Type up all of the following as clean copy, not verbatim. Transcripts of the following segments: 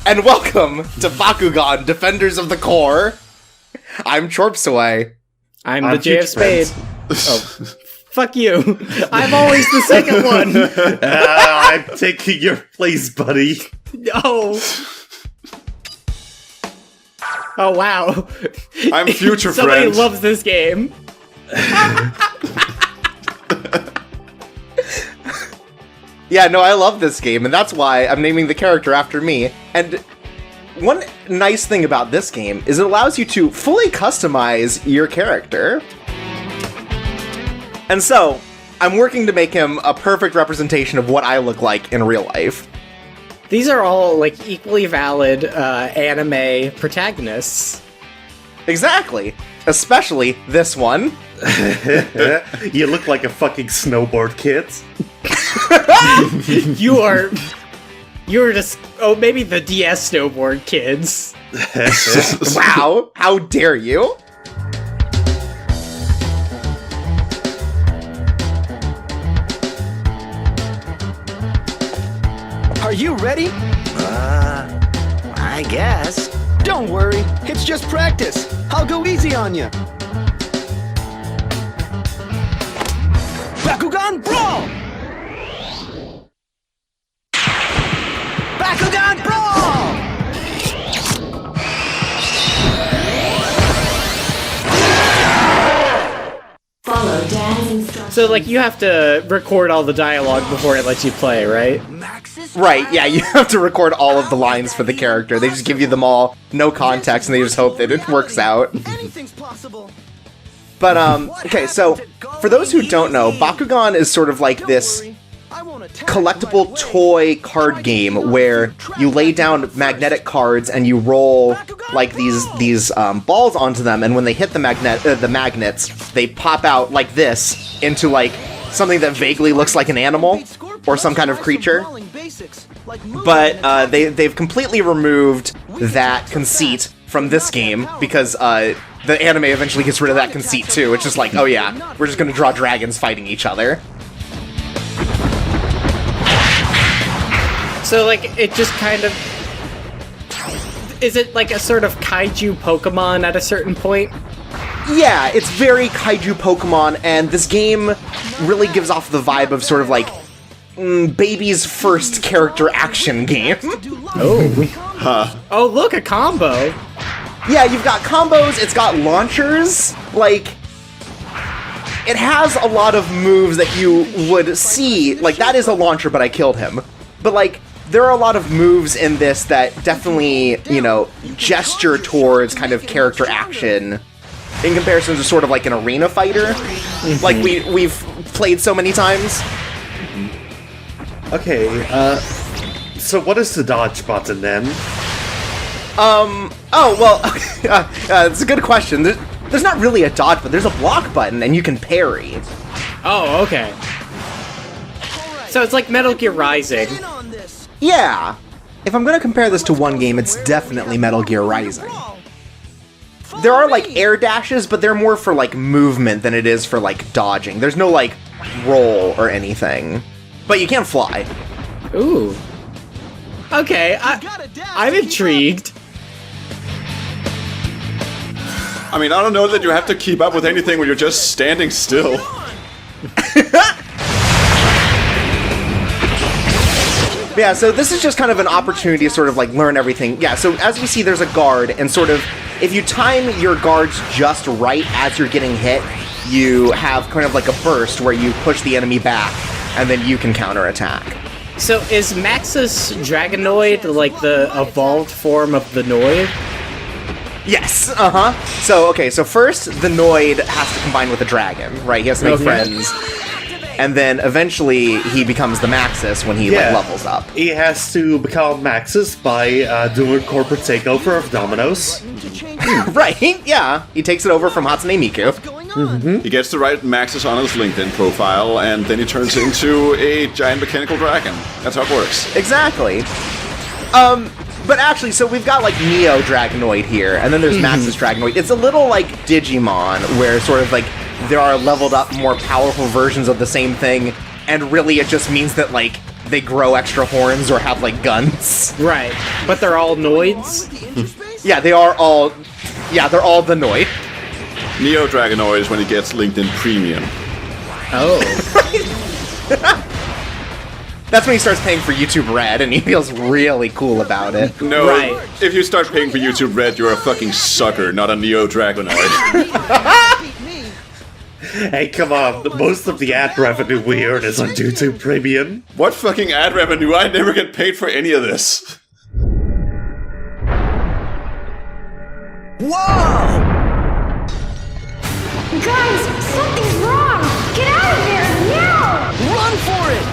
And welcome to Bakugan Defenders of the Core. I'm Chorpsaway. I'm the J of Spade. Oh, fuck you. I'm always the second one. I'm taking your place, buddy. No. Oh, wow. I'm future Somebody friend. loves this game. Yeah, no, I love this game, and that's why I'm naming the character after me. And one nice thing about this game is it allows you to fully customize your character. And so, I'm working to make him a perfect representation of what I look like in real life. These are all, like, equally valid anime protagonists. Exactly. Especially this one. You look like a fucking snowboard kid. You're just... Oh, maybe the DS snowboard kids. Wow, how dare you? Are you ready? I guess. Don't worry, it's just practice. I'll go easy on you. Bakugan Brawl! Bakugan Brawl! Follow Dan's instructions. So, like, you have to record all the dialogue before it lets you play, right? Right, yeah, you have to record all of the lines for the character. They just give you them all, no context, and they just hope that it works out. Anything's possible. But, okay, so, for those who don't know, Bakugan is sort of like this collectible toy card game where you lay down magnetic cards and you roll, like, these balls onto them, and when they hit the magnets, they pop out like this into, like, something that vaguely looks like an animal or some kind of creature. But they've completely removed that conceit from this game because the anime eventually gets rid of that conceit too. It's just like, oh yeah, we're just gonna draw dragons fighting each other. So, like, it just kind of... Is it like a sort of kaiju Pokemon at a certain point? Yeah, it's very kaiju Pokemon, and this game really gives off the vibe of sort of like baby's first character action game. Oh. Oh, look, a combo. Yeah, you've got combos, it's got launchers, like, it has a lot of moves that you would see, like, that is a launcher, but I killed him. But, like, there are a lot of moves in this that definitely, you know, gesture towards kind of character action in comparison to sort of like an arena fighter, like we've played so many times. Okay, so what is the dodge button then? Oh, well, it's a good question. There's not really a dodge, but there's a block button, and you can parry. Oh, okay. So it's like Metal Gear Rising. Yeah. If I'm gonna compare this to one game, it's definitely Metal Gear Rising. There are, like, air dashes, but they're more for, like, movement than it is for, like, dodging. There's no, like, roll or anything. But you can fly. Ooh. Okay, I'm intrigued. I mean, I don't know that you have to keep up with anything when you're just standing still. Yeah, so this is just kind of an opportunity to sort of, like, learn everything. Yeah, so as we see, there's a guard, and sort of, if you time your guards just right as you're getting hit, you have kind of like a burst where you push the enemy back, and then you can counterattack. So is Maxus Dragonoid like the evolved form of the Noid? Yes, So, okay, so first, the Noid has to combine with the dragon, right? He has to make friends. And then eventually he becomes the Maxus when he like, levels up. He has to become Maxus by doing a corporate takeover of Domino's. Right, yeah. He takes it over from Hatsune Miku. He gets the right Maxis on his LinkedIn profile, and then he turns into a giant mechanical dragon. That's how it works. Exactly. But actually, so we've got, like, Neo Dragonoid here, and then there's Maxis Dragonoid. It's a little like Digimon, where sort of, like, there are leveled up, more powerful versions of the same thing, and really it just means that, like, they grow extra horns or have, like, guns. Right. But they're all noids? Yeah, they're all the Noid. Neo Dragonoid is when he gets LinkedIn Premium. Oh. That's when he starts paying for YouTube Red, and he feels really cool about it. No, Right. if you start paying for YouTube Red, you're a fucking sucker, not a Neo Dragonoid. Hey, come on. Most of the ad revenue we earn is on YouTube Premium. What fucking ad revenue? I never get paid for any of this. Whoa! Guys, something's wrong! Get out of there, now! Run for it!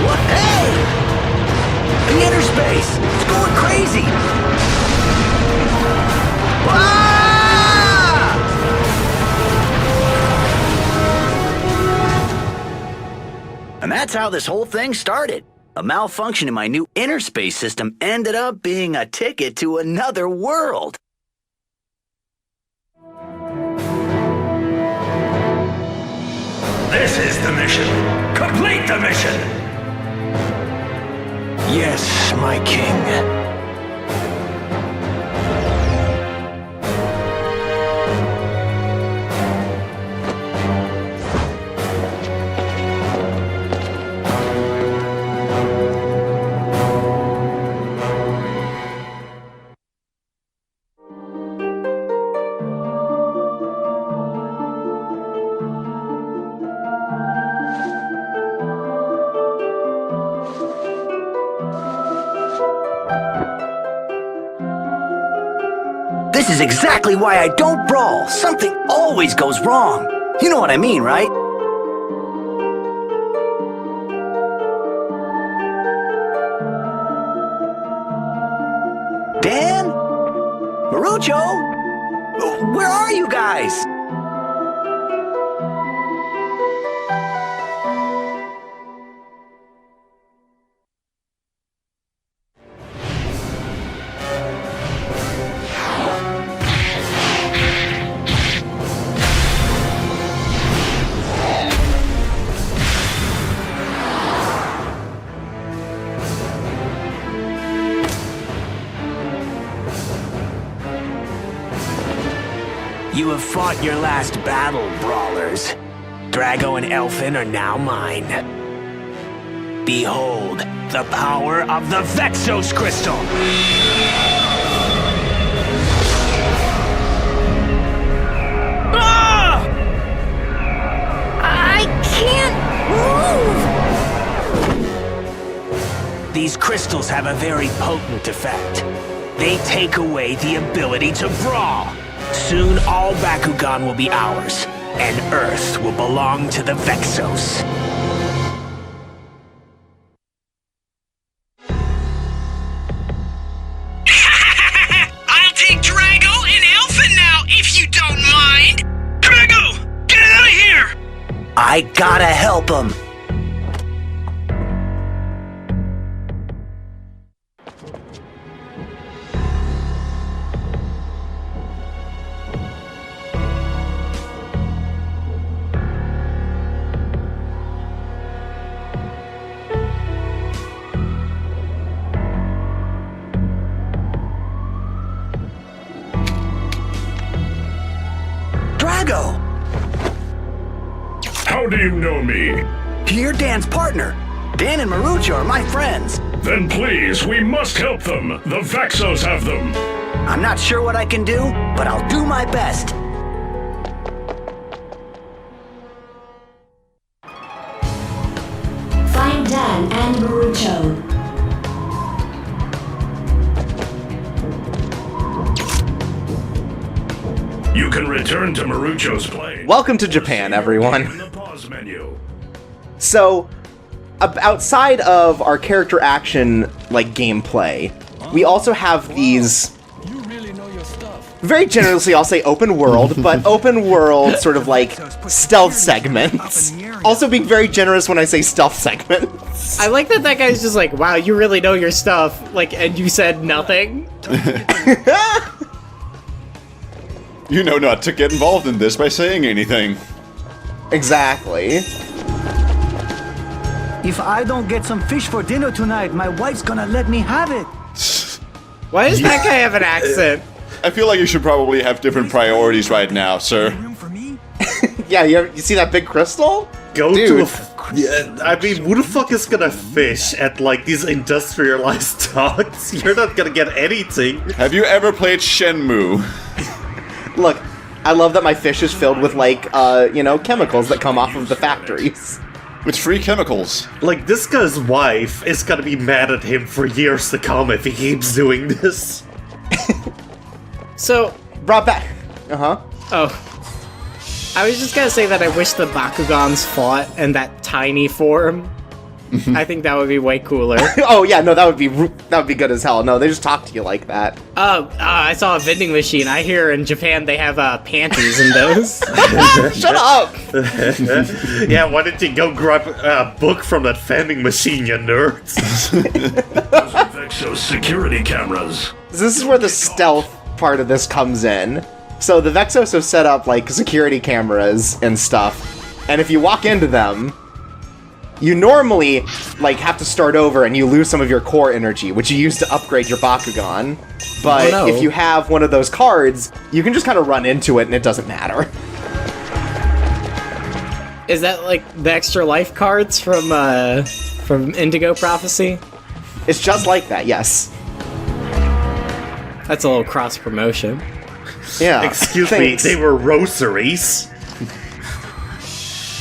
What? Hey! The Interspace! It's going crazy! Ah! And that's how this whole thing started. A malfunction in my new Interspace system ended up being a ticket to another world. This is the mission. Complete the mission. Yes, my king. This is exactly why I don't brawl. Something always goes wrong. You know what I mean, right? Dan? Marucho? Where are you guys? You have fought your last battle, Brawlers. Drago and Elfin are now mine. Behold, the power of the Vexos Crystal! Ah! I can't move! These crystals have a very potent effect. They take away the ability to brawl. Soon all Bakugan will be ours, and Earth will belong to the Vexos. I'll take Drago and Elfin now, if you don't mind! Drago, get out of here! I gotta help him. Drago! How do you know me? You're Dan's partner. Dan and Marucho are my friends. Then please, we must help them. The Vexos have them. I'm not sure what I can do, but I'll do my best. Find Dan and Marucho. You can return to Marucho's plane. Welcome to Japan, everyone. In the pause menu. So, outside of our character action, like, gameplay, we also have these... Very generously, I'll say open world, but open world sort of like stealth segments. Also being very generous when I say stealth segments. I like that guy's just like, wow, you really know your stuff, like, and you said nothing. You know not to get involved in this by saying anything. Exactly. If I don't get some fish for dinner tonight, my wife's gonna let me have it. Why does that guy have an accent? I feel like you should probably have different priorities right now, sir. Yeah, you see that big crystal? Go Dude. I mean, who the fuck is gonna fish at like these industrialized docks? You're not gonna get anything. Have you ever played Shenmue? Look, I love that my fish is filled with, like, chemicals that come off of the factories. With free chemicals. Like, this guy's wife is gonna be mad at him for years to come if he keeps doing this. So, Brought back. Uh-huh. oh. I was just gonna say that I wish the Bakugans fought in that tiny form. I think that would be way cooler. Oh, yeah, no, that would be good as hell. No, they just talk to you like that. I saw a vending machine. I hear in Japan they have panties in those. Shut up! Yeah, why didn't you go grab a book from that vending machine, you nerds? Vexos security cameras. This is where the stealth part of this comes in. So the Vexos have set up, like, security cameras and stuff, and if you walk into them, you normally, like, have to start over and you lose some of your core energy, which you use to upgrade your Bakugan. But Oh, no. if you have one of those cards, you can just kind of run into it and it doesn't matter. Is that like the extra life cards from Indigo Prophecy? It's just like that, yes. That's a little cross promotion. Yeah. Excuse Thanks. me, they were rosaries.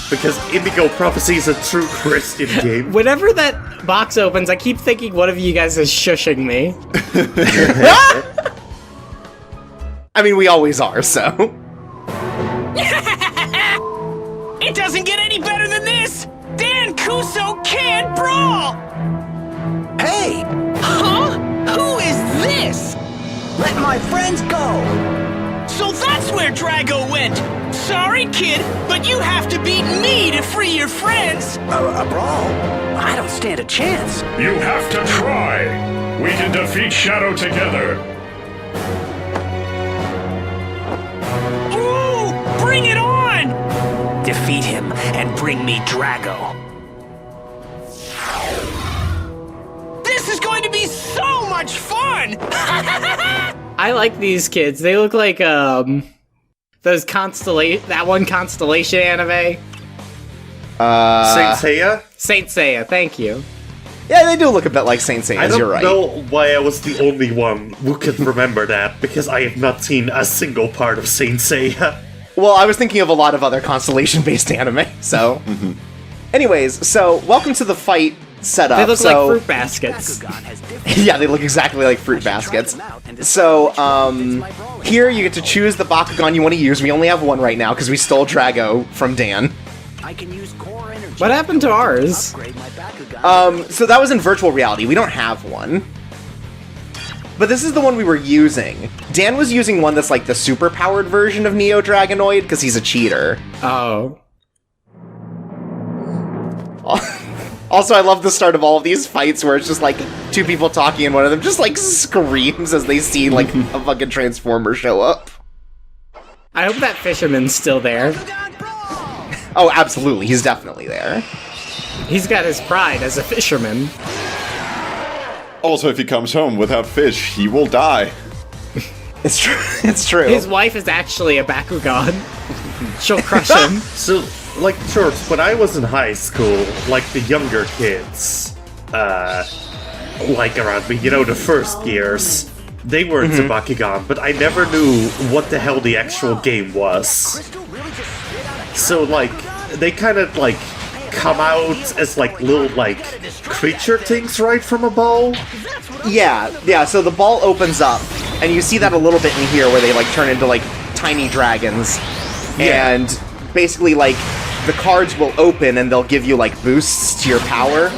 Because Indigo Prophecy is a true Christian game. Whenever that box opens, I keep thinking one of you guys is shushing me. I mean, we always are, so. It doesn't get any better than this! Dan Kuso can't brawl! Hey, Huh? Who is this? let my friends go. So that's where Drago went! Sorry, kid, but you have to beat me to free your friends! A brawl? I don't stand a chance. You have to try. We can defeat Shadow together. Ooh! Bring it on! Defeat him and bring me Drago. This is going to be so much fun! I like these kids. They look like that one Constellation anime. Saint Seiya? Saint Seiya, thank you. Yeah, they do look a bit like Saint I Seiya's, don't you're right. know why I was the only one who could remember that, because I have not seen a single part of Saint Seiya. Well, I was thinking of a lot of other Constellation-based anime, so... Anyways, so, welcome to the fight setup. They look so, like fruit baskets. Yeah, they look exactly like fruit baskets. So, here you get to choose the Bakugan you want to use. We only have one right now, because we stole Drago from Dan. I can use core energy. What happened to ours? Upgrade my Bakugan. So that was in virtual reality. We don't have one. But this is the one we were using. Dan was using one that's like the super-powered version of Neo Dragonoid, because he's a cheater. Oh. Also, I love the start of all of these fights where it's just like two people talking and one of them just like screams as they see like a fucking transformer show up. I hope that fisherman's still there. Oh, absolutely. He's definitely there. He's got his pride as a fisherman. Also, if he comes home without fish, he will die. It's true. It's true. His wife is actually a Bakugan. She'll crush him. So, like, George, when I was in high school, like, the younger kids, like, around me, you know, the first years, they were into Bakugan, but I never knew what the hell the actual game was. So, like, they kind of, like, come out as, like, little, like, creature things right from a ball? Yeah, so the ball opens up, and you see that a little bit in here where they, like, turn into, like, tiny dragons. Yeah. And basically, like, the cards will open and they'll give you, like, boosts to your power.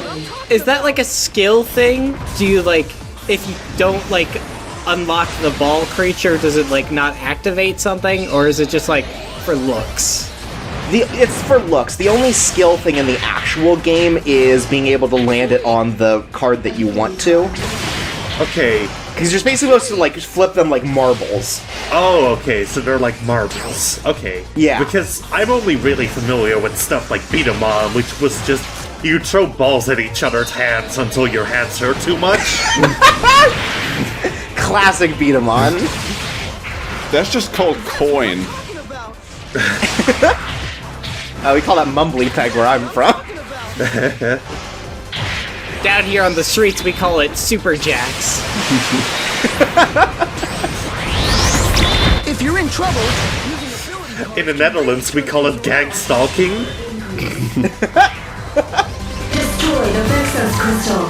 Is that like a skill thing? Do you, like, if you don't, like, unlock the ball creature, does it, like, not activate something? Or is it just, like, for looks? It's for looks. The only skill thing in the actual game is being able to land it on the card that you want to. Okay, Because you're basically supposed to, like, flip them like marbles. Oh, okay, so they're like marbles. Okay. Yeah. Because I'm only really familiar with stuff like Beat 'em On, which was just you throw balls at each other's hands until your hands hurt too much. Classic beat 'em on. That's just called coin. We call that mumbly peg where I'm from. Down here on the streets, we call it Super Jacks. If you're in trouble... In the Netherlands, we call it gang stalking. Destroy the Vexos crystal.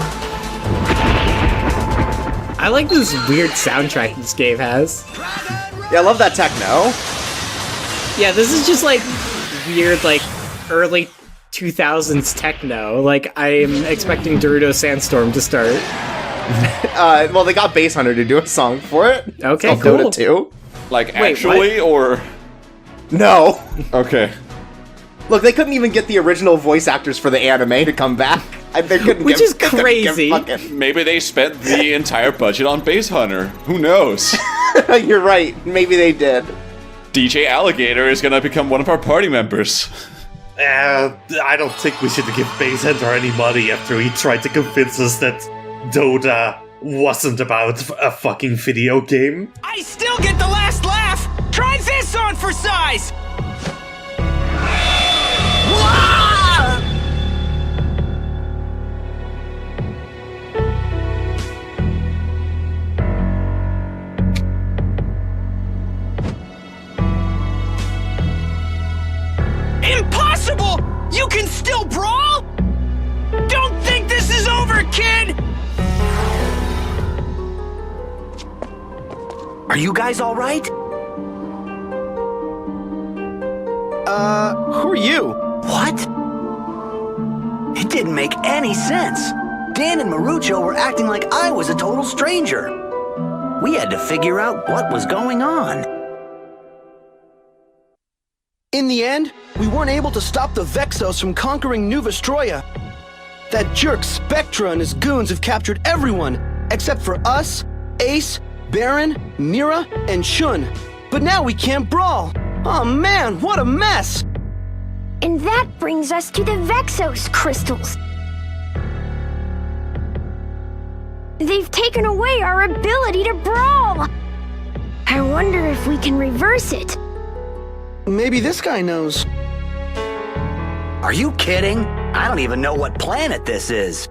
I like this weird soundtrack this game has. Yeah, I love that techno. Yeah, this is just like weird, like early 2000s techno. Like, I'm expecting Gerudo Sandstorm to start. Well, they got Bass Hunter to do a song for it. Okay, It's cool. called Dota 2. Like, Wait, actually, or... No. Okay. Look, they couldn't even get the original voice actors for the anime to come back. They couldn't Which give- is they couldn't give crazy. fucking- Maybe they spent the entire budget on Base Hunter. Who knows? You're right. Maybe they did. DJ Alligator is gonna become one of our party members. I don't think we should give Base Hunter any money after he tried to convince us that Dota wasn't about a fucking video game. I still get the last laugh! Try this on for size! Impossible! You can still brawl? Don't think this is over, kid! Are you guys all right? Who are you? What? It didn't make any sense. Dan and Marucho were acting like I was a total stranger. We had to figure out what was going on. In the end, we weren't able to stop the Vexos from conquering New Vestroia. That jerk Spectra and his goons have captured everyone, except for us, Ace, Baron, Mira, and Shun. But now we can't brawl. Oh man, what a mess! And that brings us to the Vexos crystals. They've taken away our ability to brawl. I wonder if we can reverse it. Maybe this guy knows. Are you kidding? I don't even know what planet this is.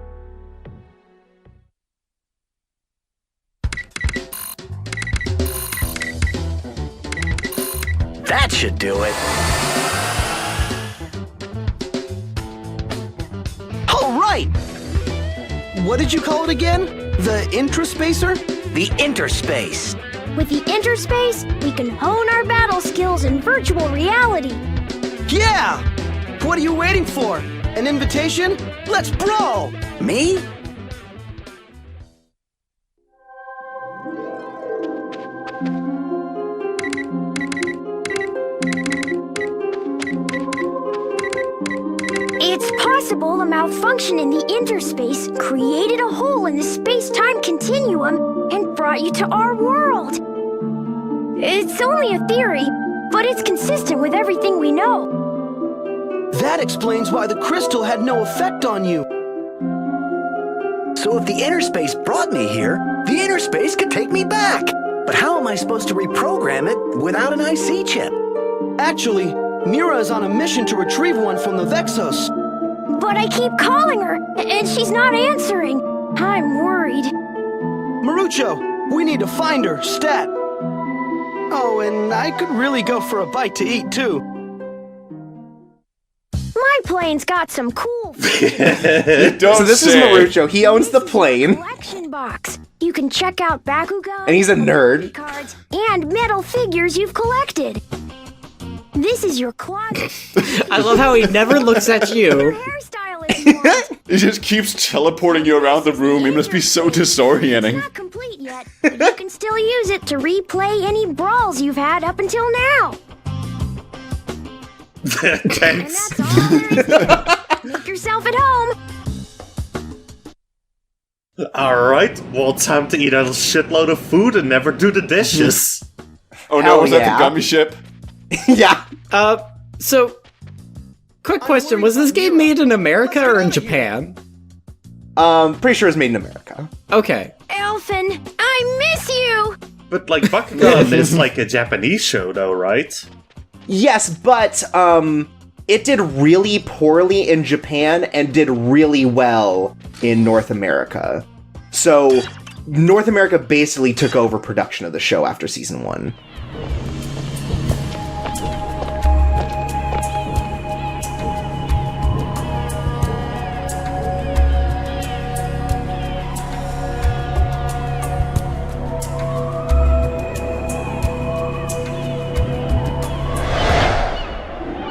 That should do it. All right! What did you call it again? The Intraspacer? The Interspace. With the Interspace, we can hone our battle skills in virtual reality. Yeah! What are you waiting for? An invitation? Let's brawl! Me? It's possible a malfunction in the Interspace created a hole in the space-time continuum and brought you to our world. It's only a theory, but it's consistent with everything we know. That explains why the crystal had no effect on you. So if the Interspace brought me here, the Interspace could take me back. But how am I supposed to reprogram it without an IC chip? Actually, Mira is on a mission to retrieve one from the Vexos. But I keep calling her, and she's not answering. I'm worried. Marucho, we need to find her, stat. Oh, and I could really go for a bite to eat, too. My plane's got some cool Don't So this is say. Marucho. He owns the plane, collection box. You can check out Bakugan, and he's a nerd. cards, and metal figures you've collected. This is your closet. I love how he never looks at Your you. hairstyle if you want. It just keeps teleporting you around the room. It must be so disorienting. Not complete yet, but you can still use it to replay any brawls you've had up until now. And Thanks. that's all there is to it. Make yourself at home. Alright, well, time to eat a shitload of food and never do the dishes. Oh no, Hell was that yeah. the gummy ship? Yeah. So, quick question, was this game made in America or in Japan? Pretty sure it's made in America. Okay. Elfin, I miss you! But, like, Bakugan is like a Japanese show, though, right? Yes, but it did really poorly in Japan and did really well in North America. So North America basically took over production of the show after season 1.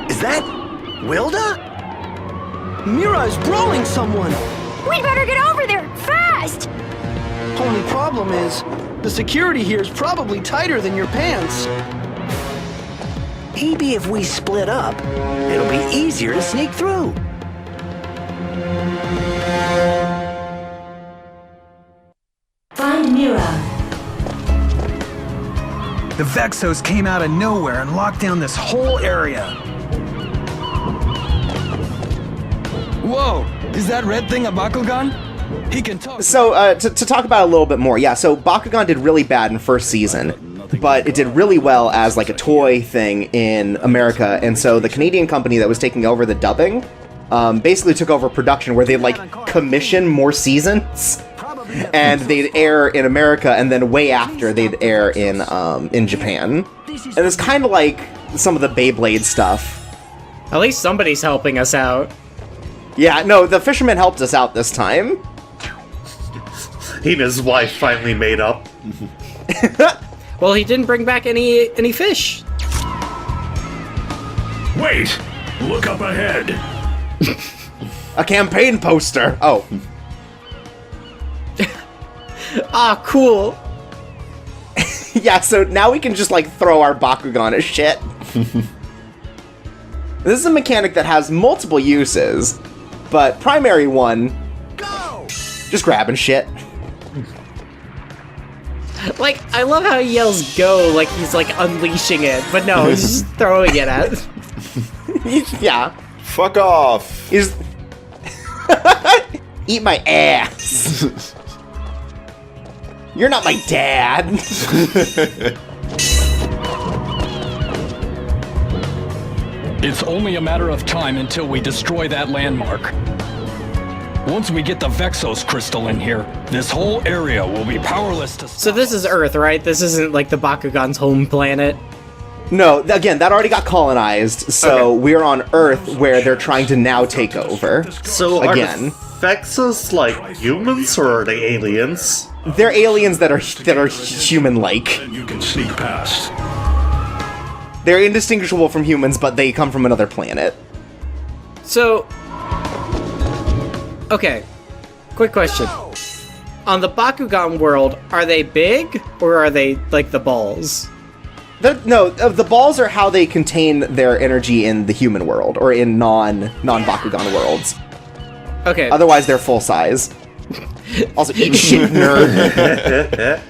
Is that Wilda? Mira is brawling someone! We'd better get over there, fast! Only problem is, the security here is probably tighter than your pants. Maybe if we split up, it'll be easier to sneak through. Find Mira. The Vexos came out of nowhere and locked down this whole area. Whoa! Is that red thing a Bakugan? He can talk. So, to talk about it a little bit more, yeah, so Bakugan did really bad in first season, but it did really well as, like, a toy thing in America, and so the Canadian company that was taking over the dubbing, basically took over production where they'd, like, commission more seasons, and they'd air in America, and then way after they'd air in Japan. And it's kind of like some of the Beyblade stuff. At least somebody's helping us out. Yeah, no, the fisherman helped us out this time. He and his wife finally made up. Well, he didn't bring back any fish. Wait! Look up ahead! A campaign poster! Oh. Ah, cool. Yeah, so now we can just, like, throw our Bakugan at shit. This is a mechanic that has multiple uses, but primary one, just grabbing shit. Like, I love how he yells go like he's, like, unleashing it, but no, he's just throwing it at. Yeah. Fuck off! He's... Eat my ass! You're not my dad! It's only a matter of time until we destroy that landmark. Once we get the Vexos crystal in here, this whole area will be powerless to stop. So this is Earth, right? This isn't like the Bakugan's home planet? No, again, that already got colonized, so we're on Earth where they're trying to now take over. So again. are the Vexos like humans or are they aliens? They're aliens that are human-like. You can sneak past. They're indistinguishable from humans, but they come from another planet. So... Okay, quick question. On the Bakugan world, are they big, or are they, like, the balls? No, the balls are how they contain their energy in the human world, or in non-Bakugan worlds. Okay. Otherwise, they're full size. Also, eat shit, nerd.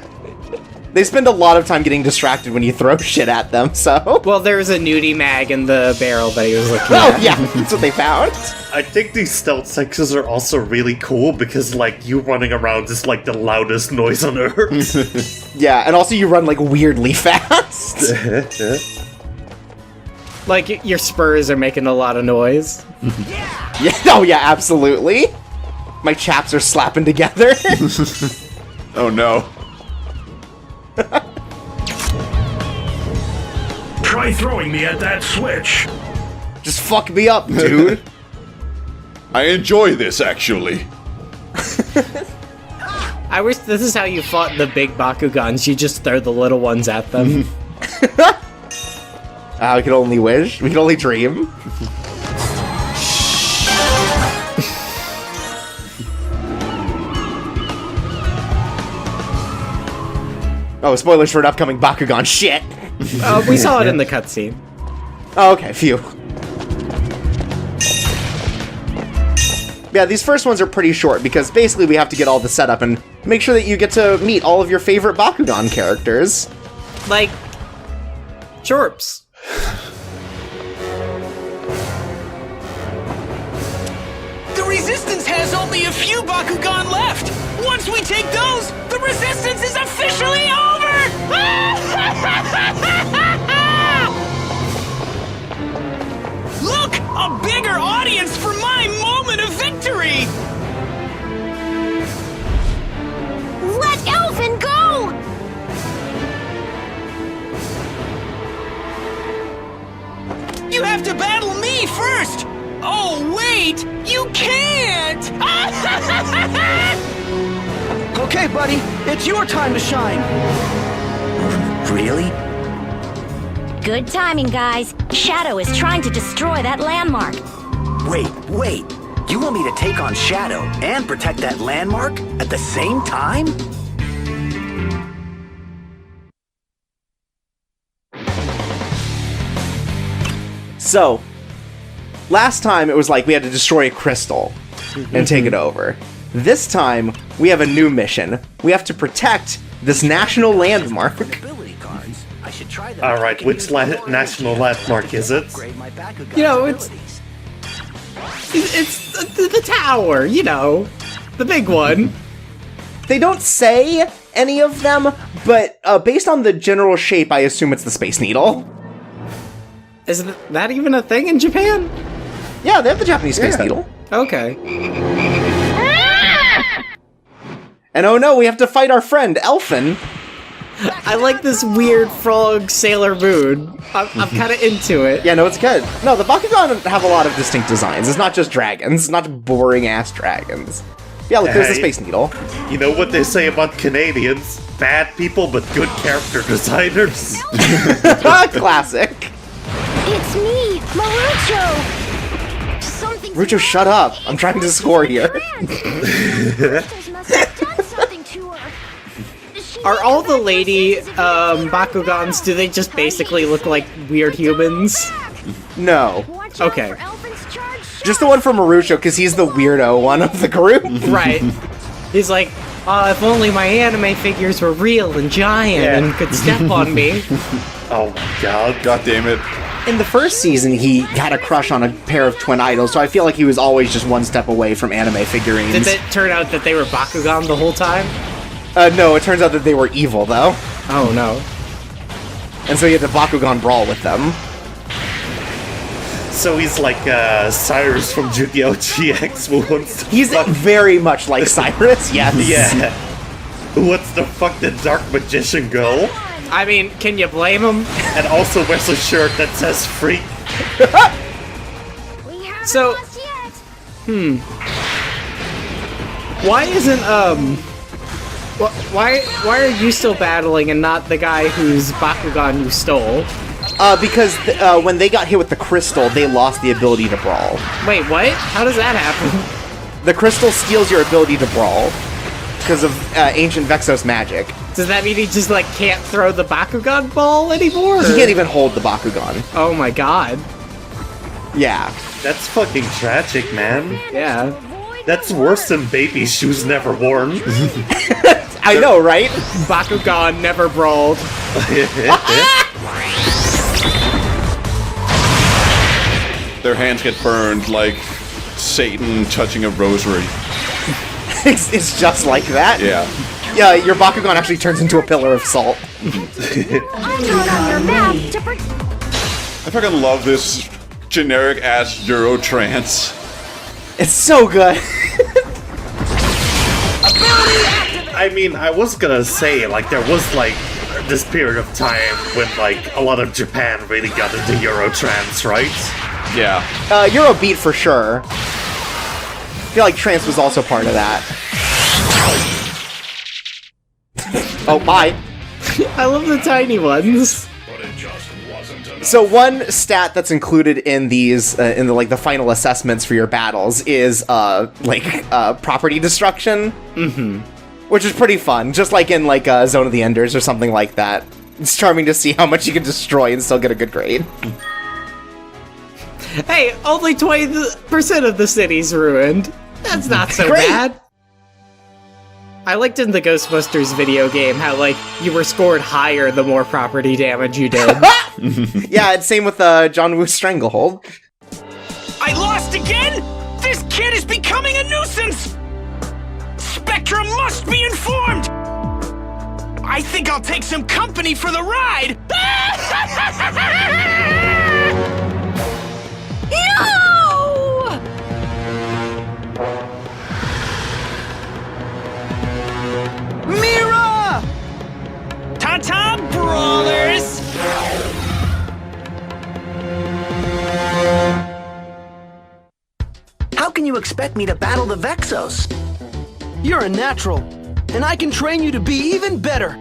They spend a lot of time getting distracted when you throw shit at them, so... Well, there's a nudie mag in the barrel that he was looking Oh, at. yeah, that's what they found. I think these stealth sections are also really cool because, like, you running around is, like, the loudest noise on Earth. Yeah, and also you run, like, weirdly fast. Like, your spurs are making a lot of noise. Yeah, oh yeah, absolutely. My chaps are slapping together. Oh no. Try throwing me at that switch. Just fuck me up, dude. I enjoy this, actually. I wish this is how you fought the big Bakugans. You just throw the little ones at them. We can only wish. We can only dream. Oh, spoilers for an upcoming Bakugan shit. We saw it in the cutscene. Oh, okay, phew. Yeah, these first ones are pretty short because basically we have to get all the setup and make sure that you get to meet all of your favorite Bakugan characters. Like, Chorps. The Resistance has only a few Bakugan left! Once we take those, the Resistance is officially over! Look! A bigger audience for my moment of victory! Let Elfin go! You have to battle me first! Oh, wait! You can't! Okay, buddy, it's your time to shine. Really? Good timing, guys. Shadow is trying to destroy that landmark. Wait. You want me to take on Shadow and protect that landmark at the same time? So, last time it was like we had to destroy a crystal and take it over. This time, we have a new mission. We have to protect this national landmark. Alright, which national landmark is it? You know, it's the tower, you know, the big one. They don't say any of them, but based on the general shape, I assume it's the Space Needle. Is that even a thing in Japan? Yeah, they have the Japanese Space Needle. Okay. And oh no, we have to fight our friend, Elfin. I like this weird frog Sailor Moon. I'm kind of into it. Yeah, no, it's good. No, the Bakugan have a lot of distinct designs. It's not just dragons. It's not boring-ass dragons. Yeah, look, there's the Space Needle. You know what they say about Canadians? Bad people, but good character designers. Classic. It's me, Marucho! Marucho, shut up. I'm trying to score here. Are all the lady Bakugans, do they just basically look like weird humans? No. Okay. Just the one from Marucho, because he's the weirdo one of the group. Right. He's like, if only my anime figures were real and giant and could step on me. Oh my god. God damn it. In the first season, he had a crush on a pair of twin idols, so I feel like he was always just one step away from anime figurines. Did it turn out that they were Bakugan the whole time? No, it turns out that they were evil, though. Oh, no. And so he had to Bakugan brawl with them. So he's like Cyrus from Yu-Gi-Oh! GX who wants to He's very much like Cyrus, yes. Yeah. Who wants to fuck the Dark Magician girl? I mean, can you blame him? And also wears a shirt that says freak. So, why isn't, why are you still battling and not the guy whose Bakugan you stole? Because when they got hit with the crystal, they lost the ability to brawl. Wait, what? How does that happen? The crystal steals your ability to brawl because of ancient Vexos magic. Does that mean he just, like, can't throw the Bakugan ball anymore? He can't even hold the Bakugan. Oh my god. Yeah. That's fucking tragic, man. Yeah. That's worse than baby shoes never worn. I know, right? Bakugan never brawled. Their hands get burned like Satan touching a rosary. It's just like that? Yeah. Yeah, your Bakugan actually turns into a pillar of salt. I'm not on your map to I fucking love this generic-ass Euro trance. It's so good. I mean, I was gonna say, like, there was, like, this period of time when, like, a lot of Japan really got into Eurotrance, right? Yeah. Eurobeat for sure. I feel like trance was also part of that. Oh, bye. I love the tiny ones. So one stat that's included in these, in the final assessments for your battles is, property destruction. Mm-hmm. Which is pretty fun, just like in, Zone of the Enders or something like that. It's charming to see how much you can destroy and still get a good grade. Hey, only 20% of the city's ruined. That's not so Great. bad. I liked in the Ghostbusters video game how, like, you were scored higher the more property damage you did. Yeah, it's same with John Woo's Stranglehold. I lost again? This kid is becoming a nuisance! Spectra must be informed! I think I'll take some company for the ride! No! Mira! Ta-ta, brawlers! How can you expect me to battle the Vexos? You're a natural, and I can train you to be even better.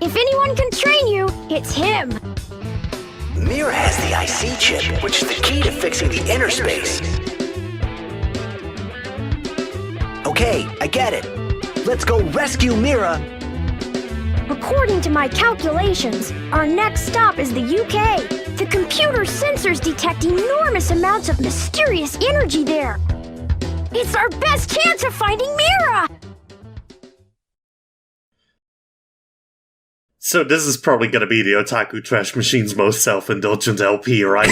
If anyone can train you, it's him. Mira has the IC chip, which is the key to fixing the Interspace. Okay, I get it. Let's go rescue Mira. According to my calculations, our next stop is the UK. The computer sensors detect enormous amounts of mysterious energy there. It's our best chance of finding Mira! So this is probably gonna be the Otaku Trash Machine's most self-indulgent LP, right?